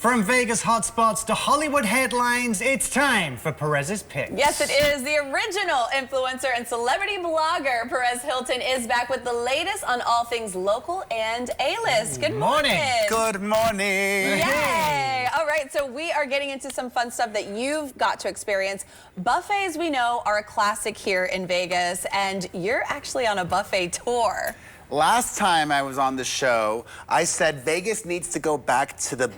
From Vegas hotspots to Hollywood headlines, it's time for Perez's Picks. Yes, it is. The original influencer and celebrity blogger, Perez Hilton, is back with the latest on all things local and A-list. Good morning. Good morning. Yay! All right, so we are getting into some fun stuff that you've got to experience. Buffets, we know, are a classic here in Vegas, and you're actually on a buffet tour. Last time I was on the show, I said Vegas needs to go back to the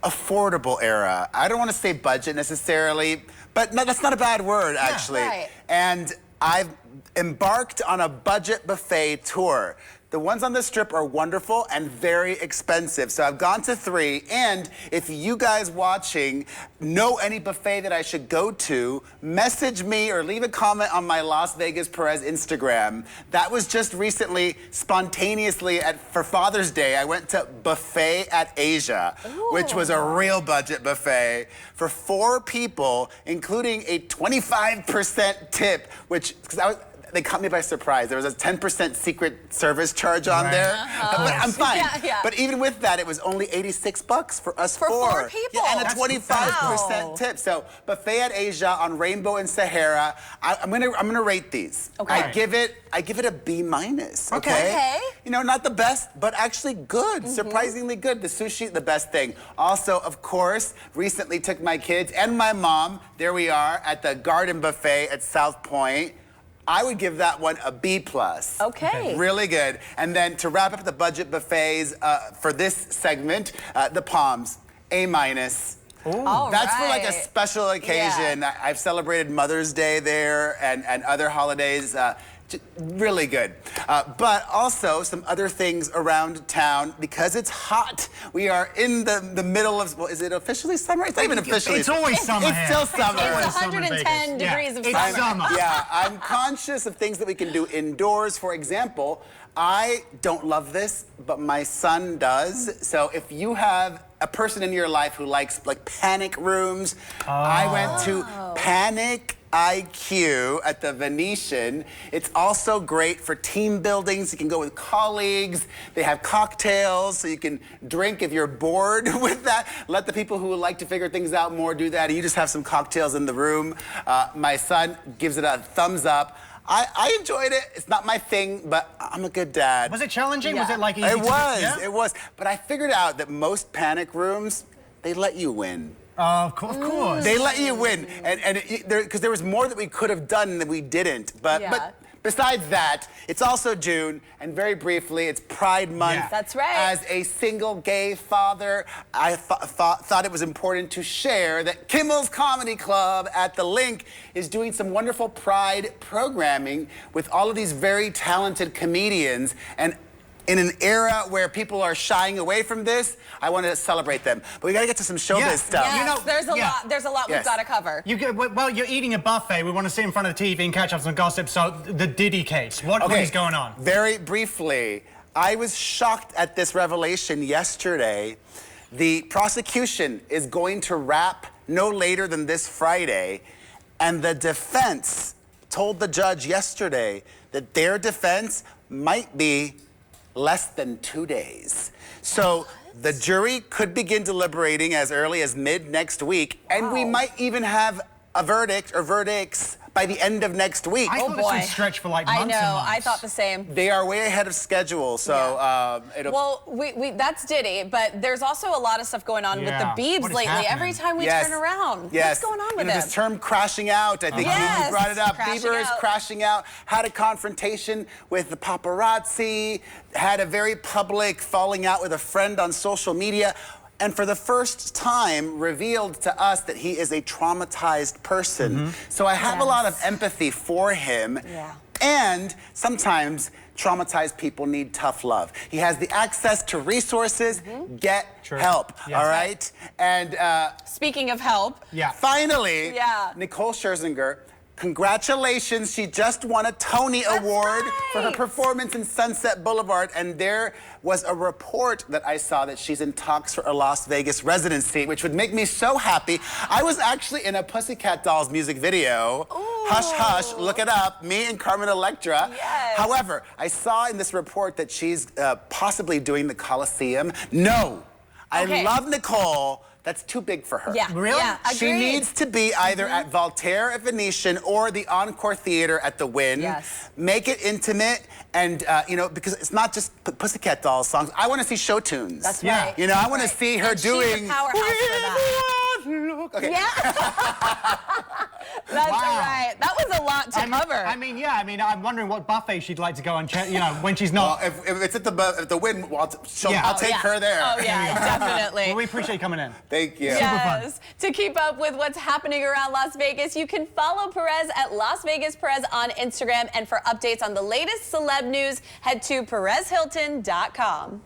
affordable era. I don't want to say budget necessarily, but no, that's not a bad word, actually. Right. And I've embarked on a budget buffet tour. The ones on the Strip are wonderful and very expensive. So I've gone to 3, and if you guys watching know any buffet that I should go to, message me or leave a comment on my Las Vegas Perez Instagram. That was just recently, spontaneously, for Father's Day, I went to Buffet at Asia, which was a real budget buffet for 4 people, including a 25% tip, which, they caught me by surprise. There was a 10% secret service charge on there. But I'm fine. Yeah. But even with that, it was only $86 for us For 4 people. Yeah, and a 25% wow. tip. So Buffet at Asia on Rainbow and Sahara. I'm gonna rate these. Okay. I give it a B-. Okay. You know, not the best, but actually good. Surprisingly good. The sushi, the best thing. Also, of course, recently took my kids and my mom. There we are at the Garden Buffet at South Point. I would give that one a B+. Okay. Really good. And then to wrap up the budget buffets for this segment, the Palms, A-. That's for like a special occasion. Yeah. I've celebrated Mother's Day there and other holidays. Really good. But also some other things around town because it's hot. We are in the middle of, well, is it officially summer? It's not even officially. It's always summer. It's still summer. It's 110 degrees of summer. It's summer. Yeah, I'm conscious of things that we can do indoors. For example, I don't love this, but my son does. So if you have a person in your life who likes like panic rooms, I went to Panic IQ at the Venetian. It's also great for team buildings. You can go with colleagues. They have cocktails, so you can drink if you're bored with that. Let the people who like to figure things out more do that. You just have some cocktails in the room. My son gives it a thumbs up. I enjoyed it. It's not my thing, but I'm a good dad. Was it challenging? Yeah. Was it like easy It was. But I figured out that most panic rooms, they let you win. Of course. They let you win, and because there was more that we could have done that we didn't. But besides that, it's also June, and very briefly, it's Pride Month. Yeah. That's right. As a single gay father, I thought it was important to share that Kimmel's Comedy Club at the Link is doing some wonderful Pride programming with all of these very talented comedians. And in an era where people are shying away from this, I want to celebrate them. But we got to get to some showbiz stuff. Yes, You know, there's a lot we've got to cover. Well, you're eating a buffet. We want to sit in front of the TV and catch up some gossip. So the Diddy case, what is going on? Very briefly, I was shocked at this revelation yesterday. The prosecution is going to wrap no later than this Friday, and the defense told the judge yesterday that their defense might be less than 2 days. So the jury could begin deliberating as early as mid next week, and we might even have a verdict or verdicts by the end of next week. I thought this would stretch for like months and months. I know, I thought the same. They are way ahead of schedule, so it'll... Well, that's Diddy, but there's also a lot of stuff going on with the Biebs lately. Happening? Every time we turn around, what's going on with him? This term crashing out, I think you brought it up. Bieber is crashing out, had a confrontation with the paparazzi, had a very public falling out with a friend on social media, and for the first time revealed to us that he is a traumatized person. So I have a lot of empathy for him. And sometimes traumatized people need tough love. He has the access to resources. Get help, all right? And speaking of help, finally, Nicole Scherzinger, congratulations. She just won a Tony Award for her performance in Sunset Boulevard, and there was a report that I saw that she's in talks for a Las Vegas residency, which would make me so happy. I was actually in a Pussycat Dolls music video. Hush Hush, look it up, me and Carmen Electra. However, I saw in this report that she's possibly doing the Coliseum. No, Okay. I love Nicole. That's too big for her. Yeah. Really? Yeah, She agreed. needs to be either at Voltaire at Venetian or the Encore Theater at the Wynn. Yes. Make it intimate and, because it's not just Pussycat Dolls songs. I want to see show tunes. That's Yeah. right. You know, I want to see her And doing. She's a powerhouse for that. Okay. Yeah. That's Wow. right. That was a lot to cover. I'm wondering what buffet she'd like to go on, when she's not. Well, if it's at the Wynn, well, I'll take yeah. her there. Oh, yeah, definitely. Well, we appreciate you coming in. Thank you. Yes. To keep up with what's happening around Las Vegas, you can follow Perez at Las Vegas Perez on Instagram. And for updates on the latest celeb news, head to PerezHilton.com.